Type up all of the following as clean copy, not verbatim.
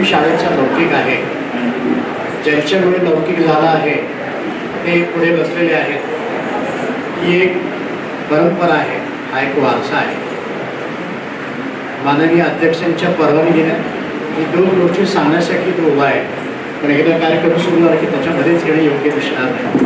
शाळेचा लौकिक आहे. ज्यांच्यामुळे लौकिक झाला आहे ते पुढे बसलेले आहेत. ही एक परंपरा आहे, हा एक वारसा आहे. माननीय अध्यक्षांच्या परवानगीने ही 2 गोष्टी सांगण्यासाठी तो उभा आहे. पण एकदा कार्यक्रम सुरू झाला की त्याच्यामध्येच येणं योग्य दिसणार नाही.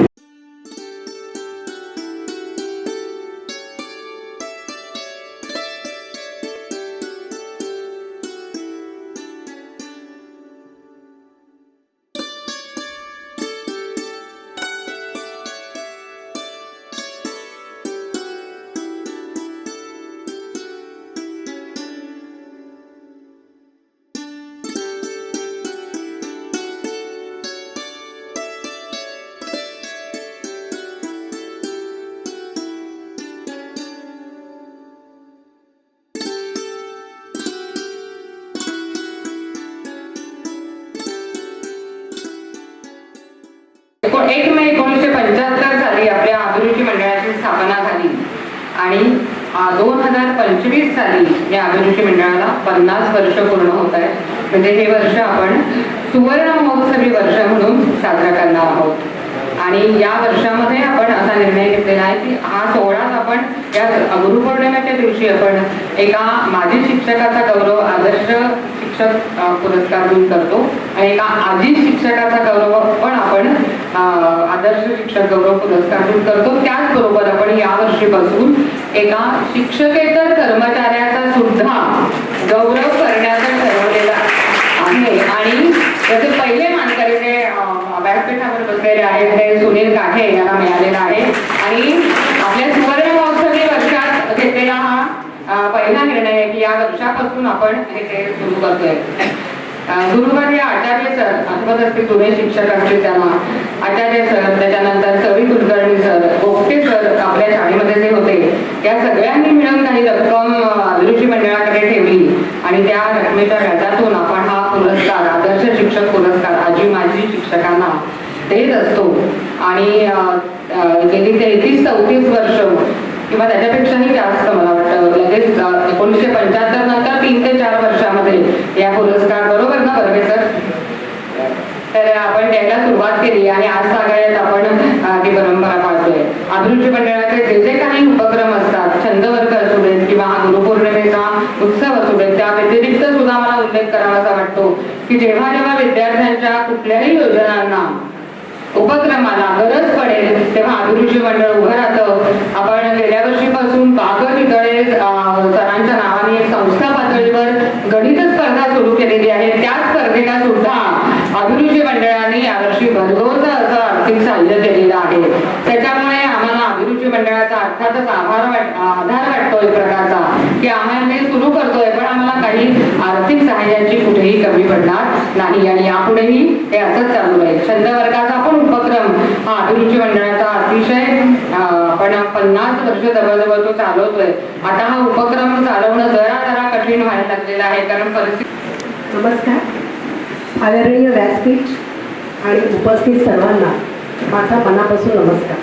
एक मे 1975 साली आपल्या अभिरुची मंडळाची स्थापना झाली आणि 2025 साली या अभिरुची मंडळाला 50 वर्ष पूर्ण होत आहे. म्हणजे हे वर्ष आपण सुवर्ण महोत्सवी वर्ष म्हणून साजरा करणार आहोत. आणि या वर्षामध्ये आपण असा निर्णय घेतलेला आहे की हा सोहळाच आपण या गुरुपौर्णिमेच्या दिवशी आपण एका माजी शिक्षकाचा गौरव आदर्श शिक्षक पुरस्कार देऊन करतो आणि एका आजी शिक्षकाचा गौरव पण आपण आदर्श शिक्षक गौरव पुरस्कार देऊन करतो. त्याचबरोबर आपण यावर्षीपासून एका शिक्षकेतर कर्मचाऱ्याचा सुद्धा गौरव करण्याचा ठरवलेला आहे. आणि त्याचे पहिले मानकरी जे व्यासपीठावर बसलेले आहेत ते सुनील काठे यांना मिळालेला आहे. आणि आपल्या सुवर्ण महोत्सवी वर्षात घेतलेला हा पहिला निर्णय आहे की या वर्षापासून आपण हे सुरू करतोय. गुरुवारी आचार्य सर आठवत असतील, जुने शिक्षक असतील त्यांना, आचार्य सर, त्याच्यानंतर सवी कुलकर्णी सर, गोपटे सर आपल्या शाळेमध्ये जे होते, या सगळ्यांनी मिळून काही रक्कम अभिरुची मंडळाकडे ठेवली आणि त्या रकमेच्या व्याजातून आपण हा पुरस्कार आदर्श शिक्षक पुरस्कार आजी माजी शिक्षकांना देत असतो. आणि गेली 33-34 वर्ष किंवा त्याच्यापेक्षाही जास्त मला वाटतं, लगेच 1975 नंतर 3 ते 4 वर्षामध्ये या पुरस्कार, बरोबर ना बर्वे सर, तर आपण द्यायला सुरुवात केली आणि आज सगळ्यात आपण ती परंपरा पाळतोय. अभिरुची मंडळाचे जे जे काही उपक्रम असतात, छंद वर्ग असू देत किंवा हा गुरुपौर्णिमेचा उत्सव असू देत, त्या व्यतिरिक्त सुद्धा मला उल्लेख करावासा वाटतो की जेव्हा जेव्हा विद्यार्थ्यांच्या कुठल्याही योजनांना उपक्रमाला गरज पडेल तेव्हा अभिरुची मंडळ उभं राहतं. आपण गेल्या वर्षीपासून कागद इकडे सरांच्या नावाने एक संस्था पातळीवर गणित स्पर्धा सुरू केलेली आहे. त्या स्पर्धेला सुद्धा अभिरुची मंडळाने यावर्षी भरघोस असं आर्थिक सहाय्य केलेलं आहे. त्याच्यामुळे आम्हाला अभिरुची मंडळाचा अर्थातच आधार वाटतो एक प्रकारचा की आम्हाला हे सुरू करतोय पण आम्हाला काही आर्थिक सहाय्याची कुठेही कमी पडणार नाही आणि यापुढेही हे असंच चालू आहे. छंद वर्गाचा पण उपक्रम हा अभिरुची मंडळाचा अतिशय आपण 50 वर्ष जवळजवळ तो चालवतोय. आता हा उपक्रम चालवणं जरा कठीण व्हायला लागलेलं आहे कारण परिस्थिती. नमस्कार. आदरणीय व्यासपीठ आणि उपस्थित सर्वांना माझा मनापासून नमस्कार.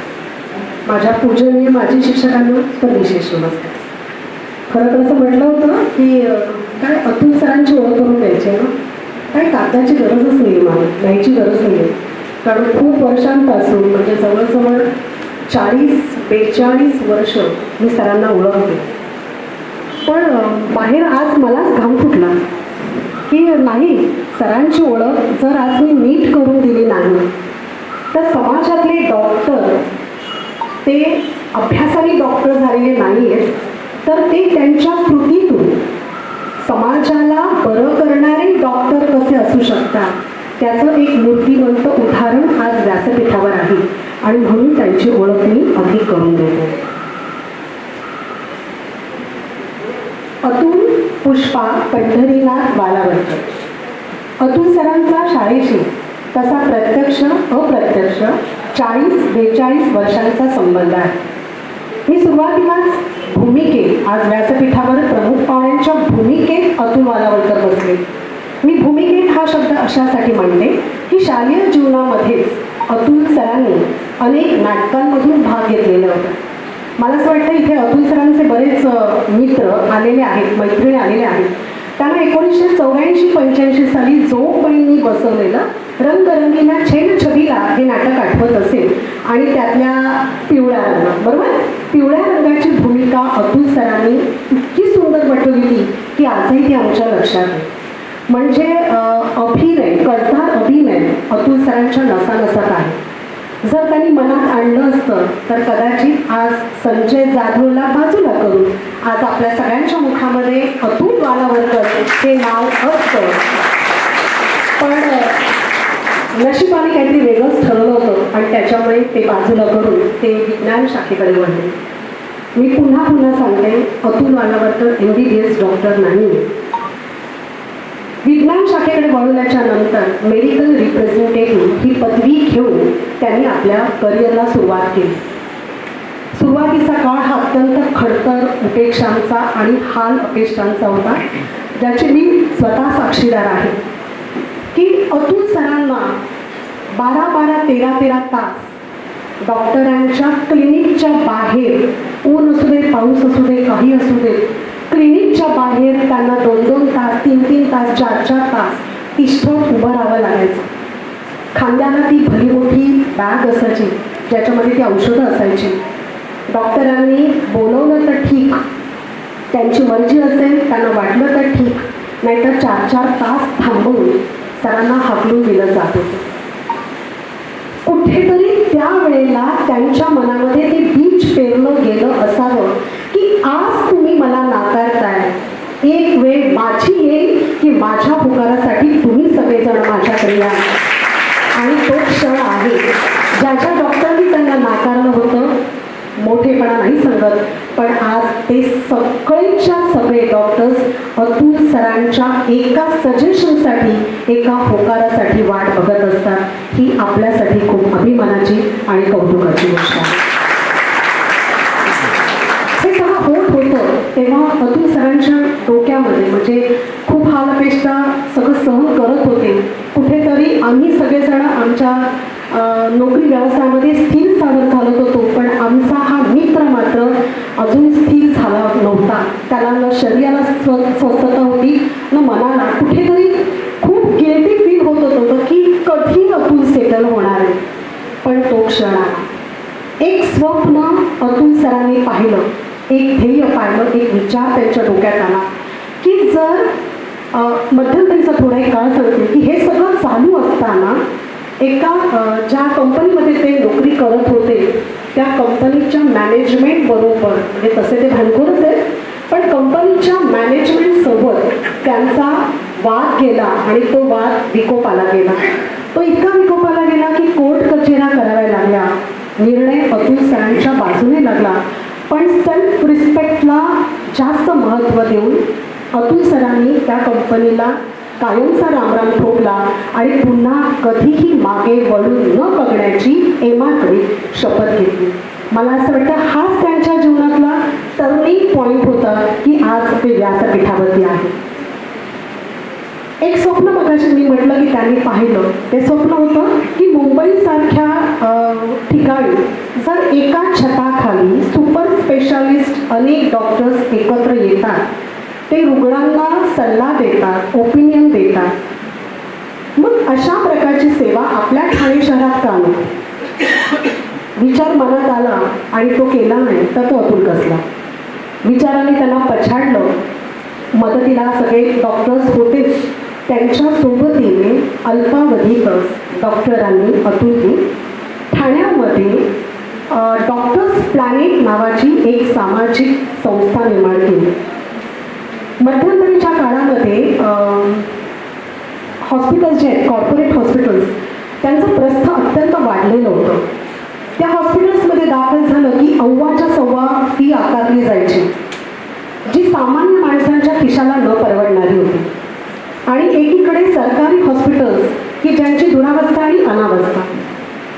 माझ्या पूजनीय माजी शिक्षकांना तर विशेष नमस्कार. खरं तर असं म्हटलं होतं की काय अतुल सरांची ओळख करून द्यायची ना, काय कागदाची गरजच नाही, मला द्यायची गरज नाही आहे. कारण खूप वर्षांपासून म्हणजे जवळजवळ 40-42 वर्ष मी सरांना ओळखते. पण बाहेर आज मला घाम फुटला की नाही, सरांची ओळख जर आज मी नीट करून दिली नाही तर समाजातले डॉक्टर ते अभ्यासाने डॉक्टर झालेले नाही आहेत, तर ते त्यांच्या कृतीतून समाजाला बरं करणारे डॉक्टर कसे असू शकतात त्याचं एक मूर्तिमंत उदाहरण आज व्यासपीठावर आहे आणि म्हणून त्यांची ओळख मी अधिक करून देतो. अतुल पुष्पा पंढरीनाथ बालावरकर. अतुल सरांचा शाळेशी तसा प्रत्यक्ष अप्रत्यक्ष 40-42 वर्षांचा संबंध आहे. मी सुरुवातीलाच भूमिकेत, आज व्यासपीठावर प्रमुख पाहुण्यांच्या भूमिकेत अतुल बालावरकर बसले. मी भूमिकेत हा शब्द अशासाठी म्हणते की शालेय जीवनामध्येच अतुल सरांनी अनेक नाटकांमधून भाग घेतलेला होता. मला असं वाटतं इथे अतुल सरांचे बरेच मित्र आलेले आहेत, मैत्रिणी आलेले आहेत. त्यांना 1984-85 साली जोगबाईंनी बसवलेलं रंगरंगीला छेनछबीला हे नाटक आठवत असेल आणि त्यातल्या पिवळ्या रंग बरोबर पिवळ्या रंगाची भूमिका अतुल सरांनी इतकी सुंदर वठवली की आजही ती आमच्या लक्षात आहे. म्हणजे अभिनय कसदार अभिनय अतुल सरांच्या नसानसात आहे. जर त्यांनी मनात आणलं असतं तर कदाचित आज संजय जाधवला बाजूला करून आज आपल्या सगळ्यांच्या मुखामध्ये अतुल वालावलकर हे नाव असतं. पण नशिबाने काहीतरी वेगळंच ठरवलं होतं आणि त्याच्यामुळे ते बाजूला करून ते विज्ञान शाखेकडे वळले. मी पुन्हा पुन्हा सांगते अतुल वालावलकर MBBS डॉक्टर नाही. विज्ञान शाखेकडे वळवल्याच्या नंतर मेडिकल रिप्रेझेंटेटिव्ह ही पदवी घेऊन त्यांनी आपल्या करिअरला सुरुवात केली. सुरुवातीचा काळ हा अत्यंत खडतर उपेक्षांचा आणि हाल अपेष्टांचा होता, ज्याचे मी स्वतः साक्षीदार आहे की अतुल सरांना 12-13 तास डॉक्टरांच्या क्लिनिकच्या बाहेर ऊन असू दे पाऊस असू दे काही असू दे क्लिनिकच्या बाहेर त्यांना 2-2 तास 3-3 तास 4-4 तास तिष्ठत उभं राहावं लागायचं. खांद्याला ती भली मोठी बॅग असायची ज्याच्यामध्ये ती औषधं असायची. डॉक्टरांनी बोलवलं तर ठीक, त्यांची मर्जी असेल त्यांना वाटलं तर ठीक, नाहीतर 4-4 तास थांबवून सरांना हाकलून दिलं जात होतं. कुठेतरी त्यावेळेला त्यांच्या मनामध्ये ते बीज पेरलं गेलं असावं की आज तुम्ही मला नाकारताय, एक वेळ माझी येईल की माझ्या पुकारासाठी तुम्ही सगळेजण माझ्याकडे या. आणि तो क्षण आहे ज्याच्या डॉक्टरांनी त्यांना नाकारलं होतं. मोठेपणा नाही सांगत, पण आज ते सगळेच्या सगळे डॉक्टर्स अतुल सरांच्या एका सजेशनसाठी एका होकारासाठी वाट बघत असतात. ही आपल्यासाठी खूप अभिमानाची आणि कौतुकाची गोष्ट आहे. हे जेव्हा होत होतं तेव्हा अतुल सरांच्या डोक्यामध्ये म्हणजे खूप हाल अपेष्टा सगळं सहन करत होते. कुठेतरी आम्ही सगळेजण आमच्या नोकरी व्यवसायामध्ये स्थिर सादर झालो होतो, पण आमचा हा मित्र मात्र अजून स्थिर झाला नव्हता. त्याला न शरीराला स्वस्थता होती न मनाला. कुठेतरी खूप गिल्टी फील होत होतं की कधी अतुल सेटल होणार आहे. पण तो क्षण आला. एक स्वप्न अतुल सरांनी पाहिलं, एक ध्येय पाहिलं, एक विचार त्यांच्या डोक्यात आला की जर मध्यंतरीचा थोडा एक काळ सांगते की हे सगळं चालू असताना एका ज्या कंपनीमध्ये ते नोकरी करत होते त्या कंपनीच्या मॅनेजमेंट बरोबर म्हणजे तसे ते भांडखोरच आहेत, पण कंपनीच्या मॅनेजमेंटसोबत त्यांचा वाद गेला आणि तो वाद विकोपाला गेला. तो इतका विकोपाला गेला की कोर्ट कचेऱ्या कराव्या लागल्या. निर्णय अतुल सरांच्या बाजूने लागला, पण सेल्फ रिस्पेक्टला जास्त महत्त्व देऊन अतुल सरांनी त्या कंपनीला कायमचा रामराम ठोकला आणि पुन्हा कधीही मागे वळून न बघण्याची एमाकडे शपथ घेतली. मला असं वाटतं हाच त्यांच्या जीवनातला टर्निंग पॉईंट होता की आज ते व्यासपीठावरती आहे. एक स्वप्न मगाशी मी म्हटलं की त्यांनी पाहिलं. ते स्वप्न होतं की मुंबईसारख्या ठिकाणी जर एका छताखाली सुपर स्पेशालिस्ट अनेक डॉक्टर्स एकत्र येतात, ते रुग्णांना सल्ला देतात, ओपिनियन देतात, मग अशा प्रकारची सेवा आपल्या ठाणे शहरात का नको. विचार मनात आला आणि तो केला नाही तर तो अतुल कसला. विचाराने त्यांना पछाडलं. मदतीला सगळे डॉक्टर्स होतेच, त्यांच्या सोबतीने अल्पावधीतच डॉक्टरांनी अतुलने ठाण्यामध्ये डॉक्टर्स प्लॅनेट नावाची एक सामाजिक संस्था निर्माण केली. मध्यंतरीच्या काळामध्ये हॉस्पिटल्स जे आहेत कॉर्पोरेट हॉस्पिटल्स त्यांचं प्रस्थ अत्यंत वाढलेलं होतं. त्या हॉस्पिटल्समध्ये दाखल झालं की 1.25 फी आकारली जायची, जी सामान्य माणसांच्या खिशाला न परवडणारी होती. आणि एकीकडे सरकारी हॉस्पिटल्स की ज्यांची दुरावस्था आणि अनावस्था,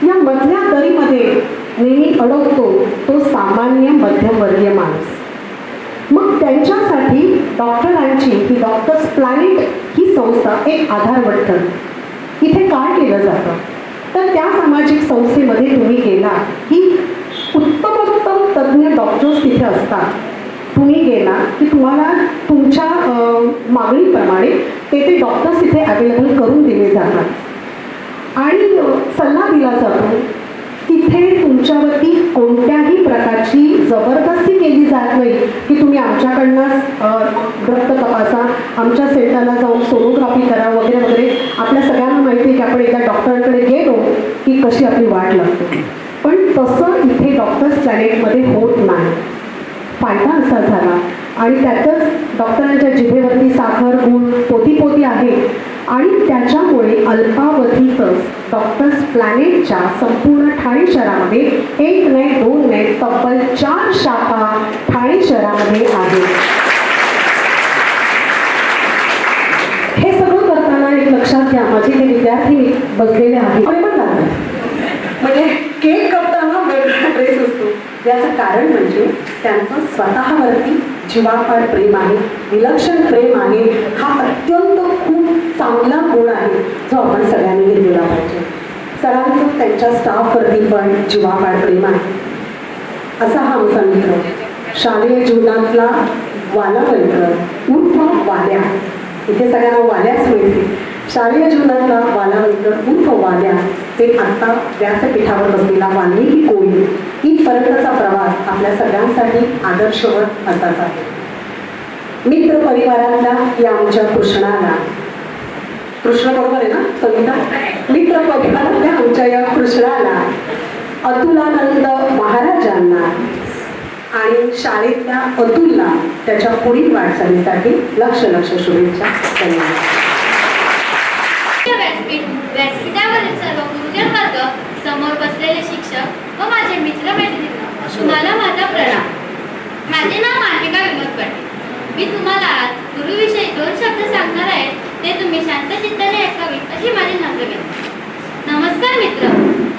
या मधल्या दरीमध्ये नेहमी अडकतो तो सामान्य मध्यमवर्गीय माणूस. मग त्यांच्यासाठी डॉक्टरांची ही डॉक्टर्स प्लॅनेट ही संस्था एक आधारवट ठरते. इथे काय केलं जातं तर त्या सामाजिक संस्थेमध्ये तुम्ही गेला की उत्तमोत्तम तज्ज्ञ डॉक्टर्स तिथे असतात. तुम्ही गेला की तुम्हाला तुमच्या मागणीप्रमाणे ते डॉक्टर्स इथे अवेलेबल करून दिले जातात आणि सल्ला दिला जातो. तिथे तुमच्यावरती कोणत्याही प्रकारची जबरदस्ती केली जात नाही की तुम्ही आमच्याकडनंच रक्त तपासा, आमच्या सेंटरला जाऊन सोनोग्राफी करा वगैरे वगैरे. आपल्या सगळ्यांना माहिती आहे की आपण एकदा डॉक्टरांकडे गेलो की कशी आपली वाट लागते. पण तसं इथे डॉक्टर्स प्लॅनेटमध्ये होत नाही. फायदा असा झाला आणि त्यातच डॉक्टरांच्या जिभेवरती साखर गुण पोती पोती आहे आणि त्याच्यामुळे अल्पावधीतच डॉक्टर्स प्लॅनेटच्या संपूर्ण ठाणे शहरामध्ये 1 नाही 2 नाही तब्बल 4 शाखा ठाणे शहरामध्ये आहेत. हे सगळं करताना एक लक्षात घ्या, माझे ते विद्यार्थी बसलेले आहेत म्हणजे केक करताना वेगळा ड्रेस असतो. याचं कारण म्हणजे त्यांचं स्वतःवरती जीवापाड प्रेम आहे, विलक्षण प्रेम आहे. हा अत्यंत खूप चांगला गुण आहे जो आपण सगळ्यांनी घेतलेला पाहिजे. सरांचं त्यांच्या स्टाफवरती पण जीवापाड प्रेम आहे. असा हा आमचा मित्र, शालेय जीवनातला वालावलकर उर्फ वाल्या. इथे सगळ्यांना वाल्याच मिळते. शालेय जीवनातला वालावलकर उर्फ वाल्या ते आत्ता व्यासपीठावर बसलेला वाल्मिकी कोळी इथपर्यंतचा प्रवास आपल्या सगळ्यांसाठी आदर्शवत असाच आहे. मित्र परिवारातल्या या आमच्या कृष्णाला, कृष्ण बरोबर आहे ना संगीता? मित्र परिवारातल्या आमच्या या कृष्णाला, अतुलानंद महाराजांना आणि शाळेतल्या अतुलला त्याच्या पुढील वाटचालीसाठी लक्ष शुभेच्छा. धन्यवाद. व्यासपीठावरील सर्व गुरुजन वर्ग, समोर बसलेले शिक्षक व माझे मित्र मैत्रिणी, तुम्हाला माझा प्रणाम. माझे नाव मालविका विनोद पाटील. मी तुम्हाला आज गुरुविषयी 2 शब्द सांगणार आहे. ते तुम्ही शांत चित्ताने ऐकावे अशी माझी नम्र विनंती. नमस्कार मित्र.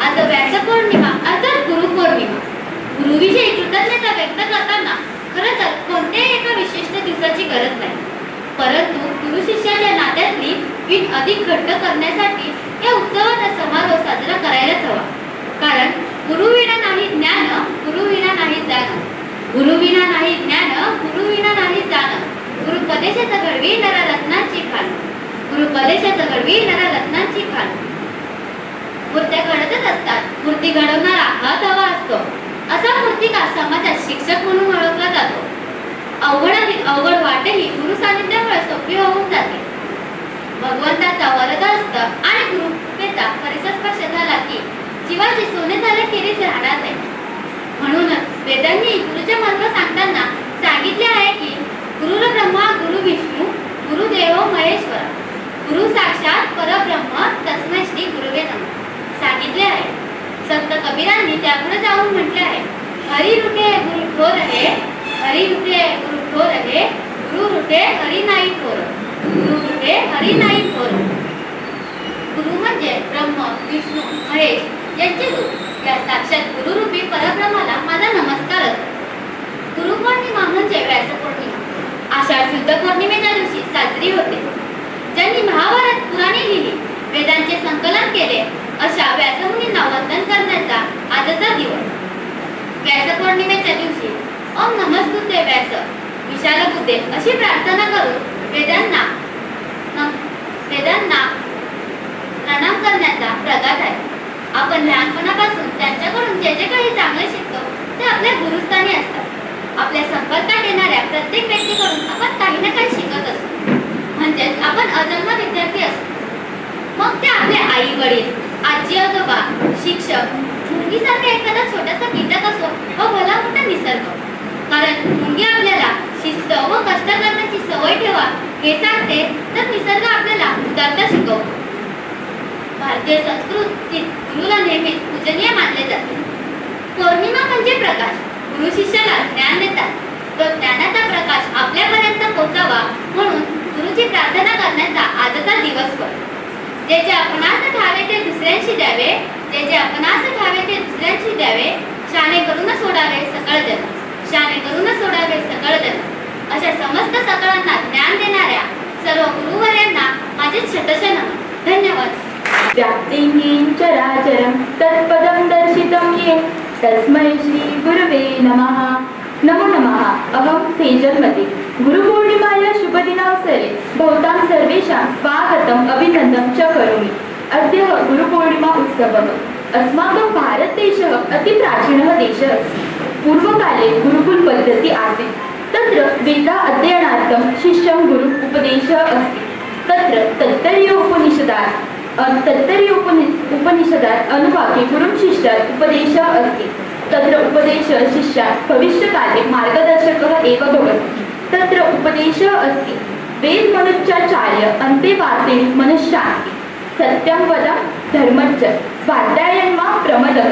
आज व्यासपौर्णिमा अर्थात गुरुपौर्णिमा. गुरुविषयी कृतज्ञता व्यक्त करताना खरं तर कोणत्याही एका विशिष्ट दिवसाची गरज नाही, परंतु गुरु शिष्याच्या नात्यातली वीट अधिक घट्ट करण्यासाठी या उत्सवाचा समारोह साजरा करायलाच हवा. कारण गुरुविना नाही ज्ञान, गुरुविना नाही जाण, गुरुविना नाही ज्ञान, गुरुविना नाही जाण. गुरुपदेशाचा घडवी नरा रत्नांची खाण, गुरुपदेशाचा घडवी नरा रत्नांची खाण. मूर्त्या घडतच असतात, मूर्ती घडवणारा हात हवा असतो. असा मूर्तिकार समाजात शिक्षक म्हणून ओळखला जातो. अवघड वाटही गुरु सानिध्यामुळे सोपी होऊन जाते. भगवंताचा वरद हस्त आणि गुरुकृपेचा परिसस्पर्श झाला की जीवाची सोने झाल्याखेरीज राहणार नाही. म्हणूनच वेदांनी गुरुचे महत्व सांगताना सांगितले आहे की गुरुर ब्रह्मा गुरु विष्णू गुरुदेव महेश्वर, गुरु साक्षात परब्रह्म तस्मै श्री गुरुवे नमः सांगितले आहे. संत कबीरांनी त्यापुढे जाऊन म्हटले आहे, हरी रुठे गुरु ठोर रहे, हरी रुठे गुरु ठोर रहे, गुरु रुठे हरी नाही ठोर, गुरु रुठे हरी नाही ठोर. गुरु म्हणजे ब्रह्म विष्णू महेश यांचे रूप. या साक्षात गुरुरूपी परब्रह्माला माझा नमस्कार असतो. गुरुपौर्णिमा म्हणजे व्यासपौर्णिमा आषाढ शुद्ध पौर्णिमेच्या दिवशी साजरी होते. ज्यांनी महाभारत पुराणे लिहिली, वेदांचे संकलन केले अशा व्यासमुनींना वंदन करण्याचा आजचा दिवस. व्यासपौर्णिमेच्या दिवशी ओम नमस्तुते व्यास विशाल बुद्धे अशी प्रार्थना करून वेदांना प्रणाम करण्याचा प्रघात आहे. आपण लहानपणापासून त्यांच्याकडून जे काही चांगले शिकतो ते आपल्या गुरुस्थानी असतात. आपल्या संपर्कात येणाऱ्या प्रत्येक व्यक्तीकडून आपण काही ना काही शिकत असतो. म्हणजेच आपण अजन्म विद्यार्थी असतो. मग ते आपले आई वडील, आजी आजोबा, शिक्षक, मुंगीसारखा एखादा छोटासा कीटक असो व भला मोठा निसर्ग. कारण मुंगी आपल्याला शिस्त व कष्ट करण्याची सवय ठेवा हे सांगते, तर निसर्ग आपल्याला उदारता शिकवतो. भारतीय संस्कृतीत गुरुला नेहमीच पूजनीय मानले जाते. पौर्णिमा म्हणजे प्रकाश. गुरु शिष्याला ज्ञान देतात. तो ज्ञानाचा प्रकाश आपल्यापर्यंत पोहोचावा म्हणून गुरुची प्रार्थना करण्याचा आजचा दिवस होय. जे जे आपणास ठावे ते दुसऱ्यांशी द्यावे, जे जे आपणास ठावे ते दुसऱ्यांशी द्यावे, शाणे करून सोडावे सकळ जन, शाणे करून सोडावे सकळ जन. अशा समस्त सकळांना ज्ञान देणाऱ्या सर्व गुरुवर्यांना माझे शतश नमः. धन्यवाद. व्याप्तिं चराचरं तत्पदं दर्शितं येन तस्मै श्री गुरुवे नमः. नमो नमः अहं सेजन्मति गुरुपूर्णिमाया शुभदिनावसरे भवतां सर्वेषां स्वागतम् अभिनन्दनं च करोमि। अद्य गुरुपूर्णिमा उत्सवः। अस्माकं भारतदेशः अतिप्राचीनः देशः अस्ति। पूर्वकाले गुरुकुलपद्धतिः आसीत्। तत्र वेदा अध्ययनार्थं शिष्यं गुरु उपदेशः अस्ति। तत्र उपनिषदात् अनुवाके गुरुं शिष्यात् उपदेशः अस्ति। तत्र उपदेशः शिष्यात् भविष्यकाले मार्गदर्शकः एव भवति। तत्र उपदेशः अस्ति वेदमनुच्चाचार्य अन्तेवासिनि मनश्शान्ति सत्यं वद धर्मच्च स्वाध्यायं मा प्रमदः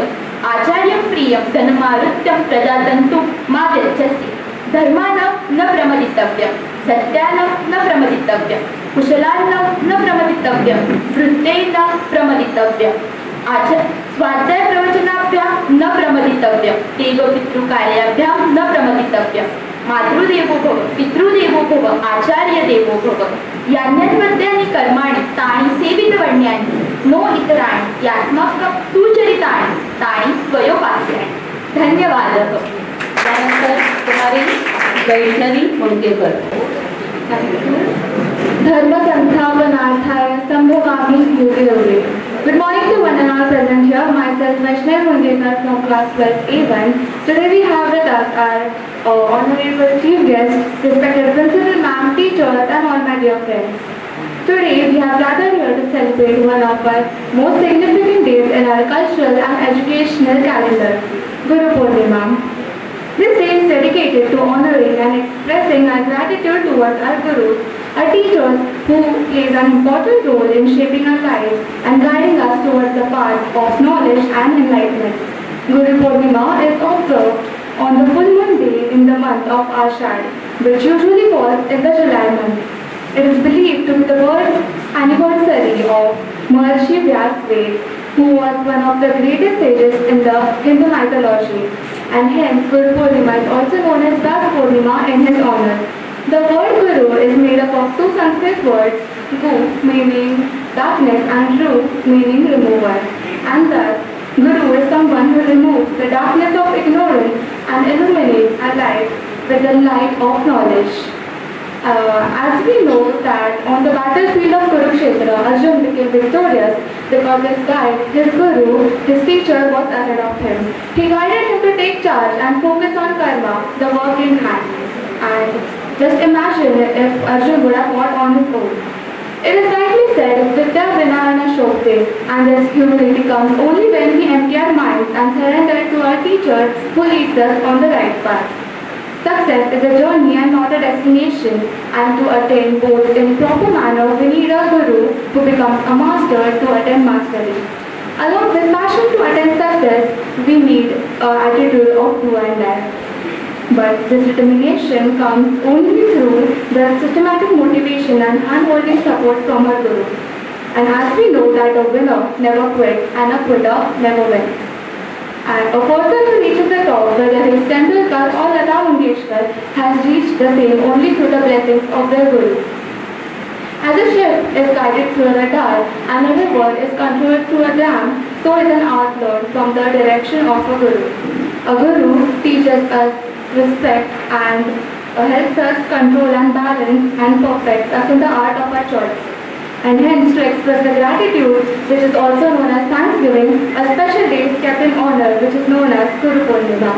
आचार्यं प्रियं धनमारुत्यं प्रदातन्तु मा व्यच्छसि धर्मानं न प्रमदितव्यं सत्यानं न प्रमदितव्यं कुशलानं न प्रमदितव्यं वृत्तेन न प्रमदितव्यं स्वाध्याय प्रवचनाभ्यां न प्रमदितव्यं देवपितृकार्याभ्यां न प्रमदितव्यं मातृदेवो भव पितृदेवो भव आचार्य देवो भव यान्यन्वद्यानि कर्माणि तानि सेवितवण्यानि नो इतराणि यास्माकं सुचरितानि तानि स्वयोपास्यानि। धन्यवादः। त्यानंतर कुमारी वैष्णवी मुंडकेकर। धर्म संस्थापनार्थाय संभवामि युगे युगे। Good morning to one and all present here. Myself Vaishnavi Mundekar from class 12A1. Today we have with us our honorable chief guest, respected principal ma'am, teachers and all my dear friends. Today we have gathered here to celebrate one of our most significant days in our cultural and educational calendar, Guru Purnima. This day is dedicated to honoring and expressing our gratitude towards our gurus, our teachers who plays an important role in shaping our lives and guiding us towards the path of knowledge and enlightenment. Guru Purnima is observed on the full moon day in the month of Ashad, which usually falls in the July month. It is believed to be the birth anniversary of Maharshi Vyasved, who was one of the greatest sages in the Hindu mythology, and hence Guru Purnima is also known as Das Purnima in his honor. The word Guru is made up of two Sanskrit words, Gu meaning darkness and Ru meaning remover, and thus Guru is someone who removes the darkness of ignorance and illuminates our life with the light of knowledge. As we know that on the battlefield of Kurukshetra, Arjun became victorious because his guide, his guru, his teacher was ahead of him. He guided him to take charge and focus on karma, the work in hand. And just imagine if Arjun would have fought on his own. It is rightly said, Vidya Vinayana Shokte, and this humility comes only when we empty our minds and surrender to our teacher who leads us on the right path. Success is a journey and not a destination, and to attain both in proper manner, we need a guru who becomes a master to attain mastery. Along with passion to attain success, we need an attitude of do and die. But this determination comes only through the systematic motivation and hand-holding support from our guru. And as we know that a winner never quits and a quitter never wins. And a person who reaches the top, whether he is Tendulkar or Lata Mangeshkar, has reached the same only through the blessings of their guru. As a ship is guided through a radar and a river is controlled through a dam, so is an art learned from the direction of a guru. A guru teaches us respect and helps us control and balance and perfect us in the art of our choice. And hence to express the gratitude, which is also known as Thanksgiving, a special day is kept in honor, which is known as Guru Purnima.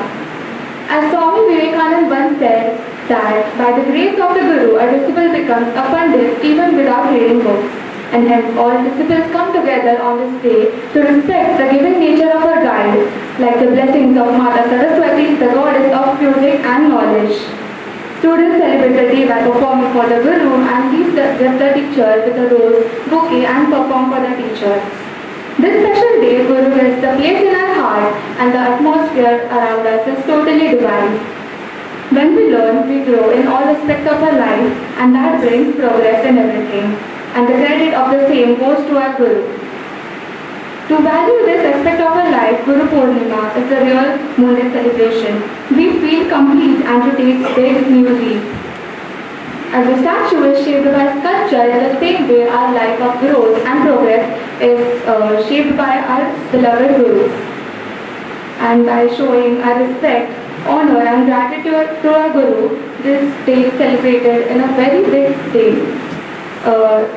As Swami Vivekananda once said that by the grace of the Guru, a disciple becomes a pandit even without reading books. And hence all disciples come together on this day to respect the giving nature of our guide, like the blessings of Mata Saraswati, the goddess of music and knowledge. Students celebrate the day by performing for the Guru and leave the teacher with a rose, bouquet and perform for the teacher. This special day, Guru is the place in our heart and the atmosphere around us is totally divine. When we learn, we grow in all aspects of our life and that brings progress in everything. And the credit of the same goes to our Guru. To value this aspect of our life, Guru Purnima is the real Moonday celebration. We feel complete and to take big new leap. As the statue is shaped by sculpture in the same way our life of growth and progress is shaped by our beloved Gurus. And by showing our respect honor and gratitude to our Guru, this day is celebrated in a very big day.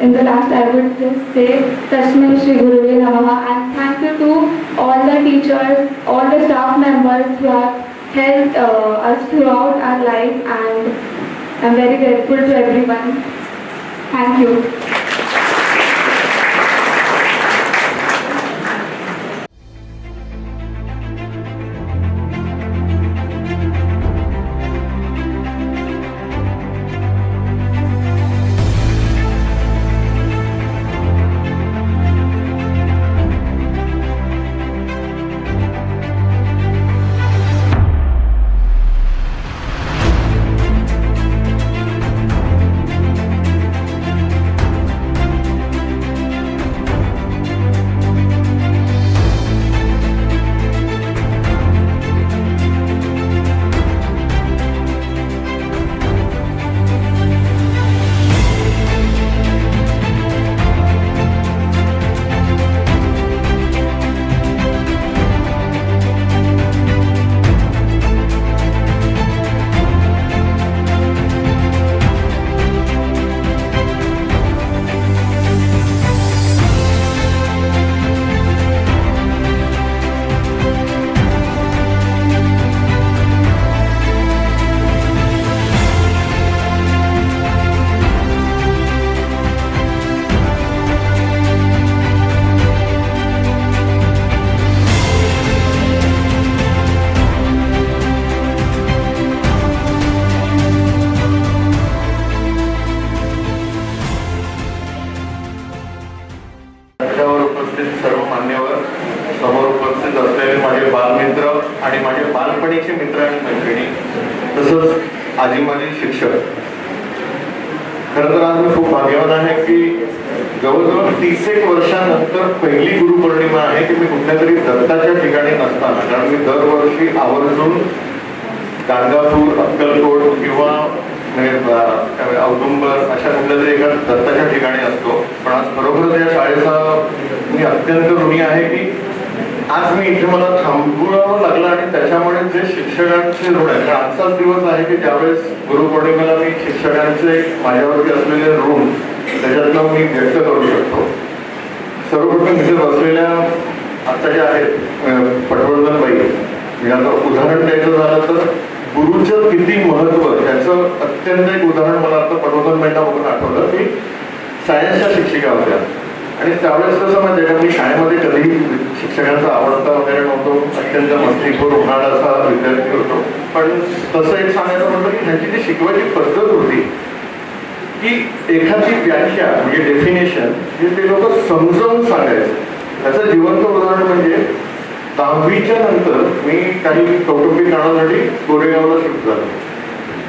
In the last, I would just say Tasmai Shri Guruve Namaha, and thank you to all the teachers, all the staff members who have helped us throughout our life, and I'm very grateful to everyone. Thank you. सर्व मान्यवर, समोर उपस्थित असलेले माझे बालमित्र आणि माझे बालपणीचे मित्र आणि मैत्रिणी, तसंच आजी माझे शिक्षक. खरं तर आज मी खूप भाग्यवान आहे की जवळजवळ 30 वर्षानंतर पहिली गुरुपौर्णिमा आहे की मी कुठल्या तरी दत्ताच्या ठिकाणी नसताना, कारण मी दरवर्षी आवर्जून गाणगापूर, अक्कलकोट किंवा औदुंबर अशा कुठल्या तरी एका दत्ताच्या ठिकाणी असतो. पण आज खरोखर या शाळेचा मी अत्यंत ऋणी आहे की आज मी इथे मला थांबवावं लागलं, आणि त्याच्यामुळे जे शिक्षकांचे ऋण आहे, आजचाच दिवस आहे की ज्यावेळेस गुरुपौर्णिमेला मी शिक्षकांचे माझ्यावरती असलेले ऋण त्याच्यातनं मी व्यक्त करू शकतो. सर्वप्रथम इथे बसलेल्या आता ज्या आहेत पटवर्धनबाई, म्हणजे आता उदाहरण द्यायचं झालं तर गुरुचं किती महत्व याचं अत्यंत एक उदाहरण मला आता पटवर्धनबाईंना बघून आठवलं की सायन्सच्या शिक्षिका होत्या, आणि त्यावेळेस कसं म्हणजे का मी शाळेमध्ये कधीही शिक्षकांचा आवडता वगैरे नव्हतो, अत्यंत मस्तीखोर उन्हाळ्याचा विद्यार्थी होतो. पण तसं एक सांगायचं म्हटलं की ह्यांची जी शिकवायची पद्धत होती की एखादी व्याख्या म्हणजे डेफिनेशन हे ते लोक समजावून सांगायचे. त्याचं जिवंत उदाहरण म्हणजे 10वीच्या नंतर मी काही कौटुंबिक कारणासाठी कोरेगावला शिफ्ट झालो.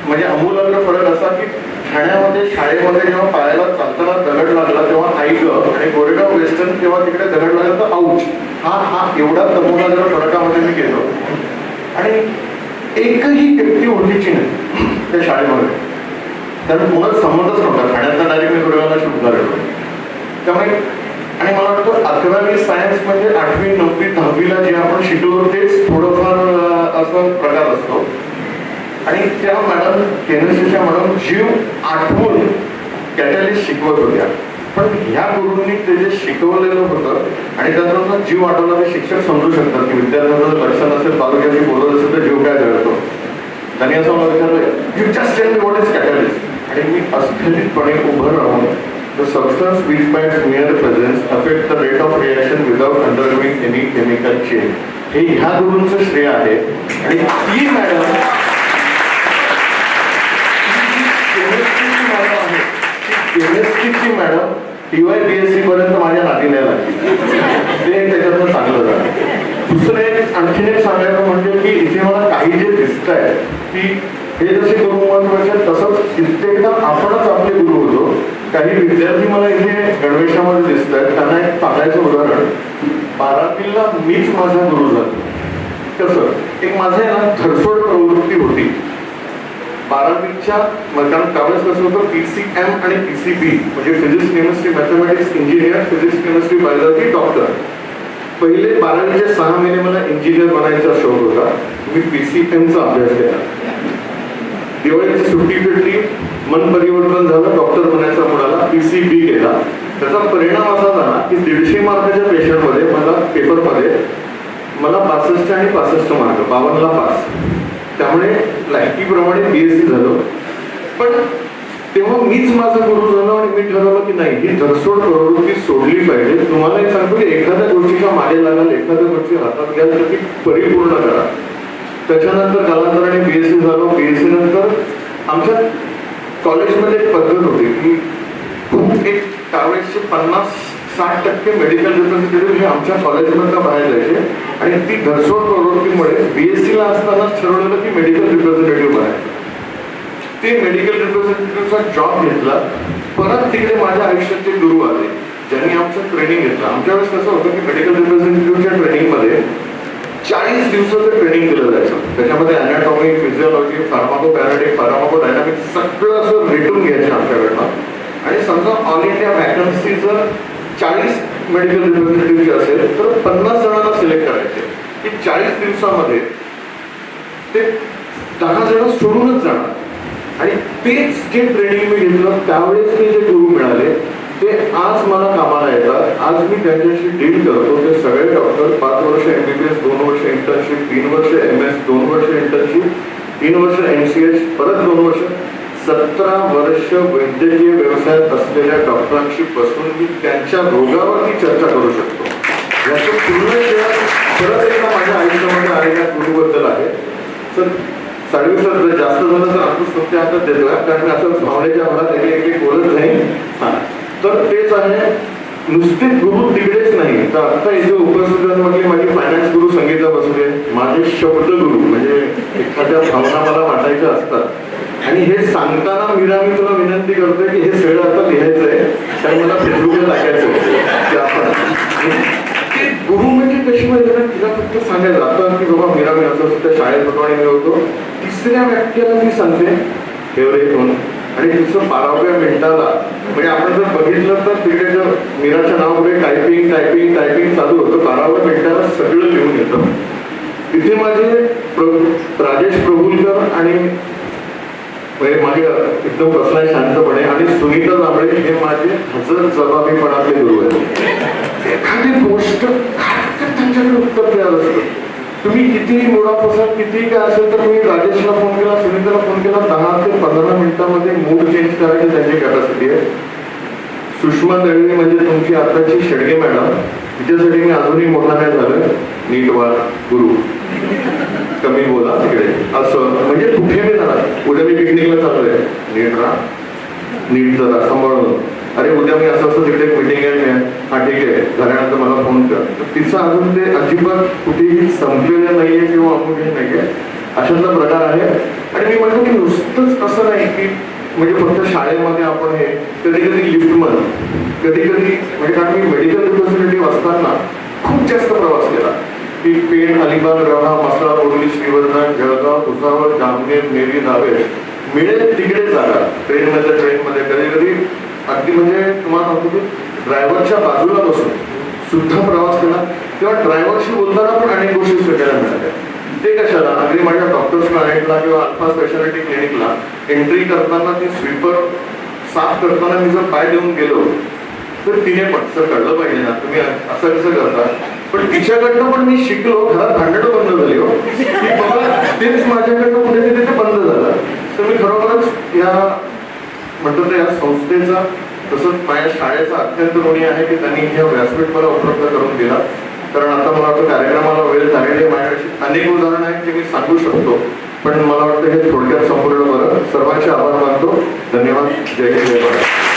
म्हणजे अमूलाग्र फरक असा की ठाण्यामध्ये शाळेमध्ये जेव्हा पायाला चालताना दगड लागला तेव्हा आई ग, आणि गोरेगाव वेस्टर्न तेव्हा तिकडे दगड लागला तर आऊच, हा एवढा अमूलाग्र फरकामध्ये मी गेलो. आणि एकही व्यक्ती ओळखीची नाही त्या शाळेमध्ये, कारण मुळात संबंधच नव्हता. ठाण्यातला डायरेक्ट मी गोरेगावला शिफ्ट झालेलो. त्यामुळे आणि मला वाटतं 11वी सायन्स म्हणजे 8वी 9वी 10वीला जे आपण शिकलो तेच थोडंफार असं प्रकार असतो. आणि त्या मॅडम केमिस्ट्रीच्या मॅडम जीव आठवून कॅटॅलिस्ट शिकवत होत्या. पण ह्या गुरूंनी ते जे शिकवलेलं होतं आणि त्यातून जीव आठवला ते शिक्षक समजू शकतात की विद्यार्थ्यांचं लक्ष नसेल, तालुक्याशी बोलत असेल तर जीव काय जळतो. त्यांनी असं मला विचारलं, you just tell me what is catalyst. आणि मी अस्थिरपणे उभं राहून the substance which by its mere presence affect the rate of reaction without undergoing any chemical change. हे ह्या गुरूंचं श्रेय आहे. आणि ती मॅडम केमिस्ट्रीची मॅडम TYBSc पर्यंत माझ्या नातीला लागली, ते त्याच्यातनं चांगलं झालं. दुसरं एक आणखीन एक सांगायचं म्हणजे की इथे मला काही जे दिसत आहे की हे जसे गुरु महत्वाचे तसंच कित्येकदा आपणच आपले गुरु होतो. काही विद्यार्थी मला इथे गणवेशामध्ये दिसत आहेत. त्यांना एक सांगायचं उदाहरण, 12वीला मीच माझा गुरु झालो. कसं, एक माझं ना धरसोड प्रवृत्ती होती 12वीच्या, कारण त्यावेळेस कसं होतं PCM आणि PCB म्हणजे physics chemistry mathematics engineer, physics chemistry biology doctor. पहिले 12वीचे 6 महिने मला इंजिनियर बनायचा शौक होता. मी PCMचा अभ्यास केला. दिवाळीची सुट्टी भेटली, मन परिवर्तन झालं, डॉक्टर बनायचा मुलाला PCB केला. त्याचा परिणाम असा झाला की 150 मार्काच्या पेशंटमध्ये मला पेपरमध्ये मला 65 आणि 65 मार्क, 52ला पास. त्यामुळे लायकीप्रमाणे BSc झालो. पण तेव्हा मीच माझा गुरु झालो आणि मी ठरवलं की नाही, ही धरसोड प्रवृत्ती सोडली पाहिजे. तुम्हालाही सांगतो की एखाद्या गोष्टीचा मागे लागाल, एखाद्या गोष्टी हातात घ्याल तर ती परिपूर्ण करा. त्याच्यानंतर कालांतराने BSc झालो. BSc नंतर आमच्या कॉलेजमध्ये एक पद्धत होती की खूप एक त्यावेळेसचे 50-60% मेडिकल रिप्रेझेंटेटिव्ह हे आमच्या कॉलेजमधनं बाहेर जायचे आणि ती धरसोड प्रवृत्तीमुळे BSc ला असतानाच ठरवलेलं की मेडिकल रिप्रेझेंटेटिव्ह बनायचं. ते मेडिकल रिप्रेझेंटेटिव्हचा जॉब घेतला. परत तिकडे माझ्या आयुष्याचे गुरु आले ज्यांनी आमचं ट्रेनिंग घेतलं. आमच्या वेळेस कसं होतं की मेडिकल रिप्रेझेंटेटिव्हच्या ट्रेनिंगमध्ये 40 दिवसाचं ट्रेनिंग केलं जायचं. त्याच्यामध्ये अॅनाटॉमी, फिजिओलॉजी, फार्माकोपॅरेटिक, फार्माकोडायनामिक्स सगळं असं भेटून घ्यायचं आमच्याकडनं. आणि समजा ऑल इंडिया वॅकन्सी जर 40 मेडिकल रिप्रेझेंटेटिव्हची असेल तर 50 जणांना सिलेक्ट करायचे की 40 दिवसामध्ये ते 10 जण सोडूनच जाणार. आणि तेच जे ट्रेनिंग मी घेतलं त्यावेळेस मी जे गुरु मिळाले ते आज मला कामाला येतात. आज मी त्यांच्याशी डील करतो. ते सगळे डॉक्टर 5 वर्ष MBBS, 2 वर्ष इंटर्नशिप, 3 वर्ष MS, 2 वर्ष इंटर्नशिप, 3 वर्ष MCH, परत 2 वर्ष, 17 वर्ष वैद्यकीय व्यवसायात असलेल्या डॉक्टरांशी बसून मी त्यांच्या रोगावरती चर्चा करू शकतो. याचं पूर्ण श्रेय परत एकदा माझ्या आयुष्यामध्ये आलेल्या गुरुबद्दल आहे. सर साडवी सर जर जास्त झालं तर आपण तुमच्या हातात देतो, कारण असं भावनेच्या भरात एक बोलत नाही. हां, तर तेच आहे. नुसते गुरु तिकडेच नाही तर आता इथे उपस्थितांमधले माझे फायनान्स गुरु संगीता बसले, माझे शब्द गुरु म्हणजे एखाद्या भावना मला वाटायच्या असतात आणि हे सांगताना मीरा मी तुला विनंती करतोय की हे सगळं आता लिहायचं आहे, कारण मला फेसबुकला टाकायचं की आपण ते गुरु म्हणजे कशी माहिती ना, तिला फक्त सांगायचं आता की बाबा मीरा मी असं त्या शाळेत होतो आणि मी होतो. तिसऱ्या व्यक्तीला ती सांगते फेवरेट म्हणून आणि तिचं 12व्या मिनिटाला म्हणजे आपण जर बघितलं तर तिकडे जर मीराच्या नावापुढे टायपिंग टायपिंग टायपिंग चालू होतं. 12व्या मिनिटाला सगळं लिहून येतं. तिथे माझे राजेश प्रभुलकर आणि मागे एकदम बसलाय शांतपणे आणि सुनीता जांभळे हे माझे हजर जबाबीपणातले गुरु आहेत. एखादी गोष्ट त्यांच्याकडे उत्तर मिळालं असतं. तुम्ही कितीही मुडाफ असाल, कितीही काय असेल तर मी राजेशला फोन केला, सुनीताला फोन केला, 10 ते 15 मिनिटांमध्ये मूड चेंज करायची त्यांची कॅपॅसिटी आहे. सुषमा दळवी म्हणजे तुमची आताची शेडगे मॅडम, तिच्यासाठी मी अजूनही मोठा नाही झालोय. नीट वा गुरु, कमी बोला तिकडे असं म्हणजे कुठे मी जाणार. उद्या मी पिकनिकला चाललोय, नीट राहा, नीट जरा सांभाळून. अरे उद्या मी असं असं तिकडे एक मिटिंग आहे, हा ठीक आहे झाल्यानंतर मला फोन कर. तिचं अजून ते अजिबात कुठेही संपलेलं नाहीये किंवा अमुक नाहीये, अशातला प्रकार आहे. आणि मी म्हणतो की नुसतंच असं नाही की म्हणजे फक्त शाळेमध्ये आपण हे कधी कधी लिफ्टमन, कधी कधी म्हणजे कारण मी मेडिकल रिप्रेझेंटेटिव्ह असताना खूप जास्त प्रवास केला की पेण, अलिबाग, रहा, मसळा, बोर्ली, श्रीवर्धन, जळगाव, भुसावळ, जामनेर, नेरी, नावे मिळेल तिकडे जागा ट्रेनमध्ये कधी कधी अगदी म्हणजे तुम्हाला सांगतो की ड्रायव्हरच्या बाजूला बसून सुद्धा प्रवास केला. तेव्हा ड्रायव्हरशी बोलताना पण अनेक गोष्टी शिकायला मिळाल्या. ते कशाला अगदी माझ्या डॉक्टर्स क्लायंटला किंवा अल्फा स्पेशालिटी क्लिनिकला एंट्री करताना ती स्वीपर साफ करताना मी जर पाय देऊन गेलो तर तिने पण सर कळलं पाहिजे ना तुम्ही असं कसं करता. पण तिच्याकडनं पण मी शिकलो, घरात भांडणं बंद झाली हो की बाबा तेच माझ्याकडनं कुठे तिथे बंद झालं. तर मी खरोखरच या म्हणतो या संस्थेचा तसंच माझ्या शाळेचा अत्यंत ऋणी आहे की त्यांनी ह्या व्यासपीठ मला उपलब्ध करून दिला. कारण आता मला वाटतं कार्यक्रमाला वेळ झालेली माझ्याशी अनेक उदाहरणं आहेत की मी सांगू शकतो, पण मला वाटतं हे थोडक्यात संपूर्ण बरं. सर्वांचे आभार मानतो. धन्यवाद. जय हिंद, जय भारत.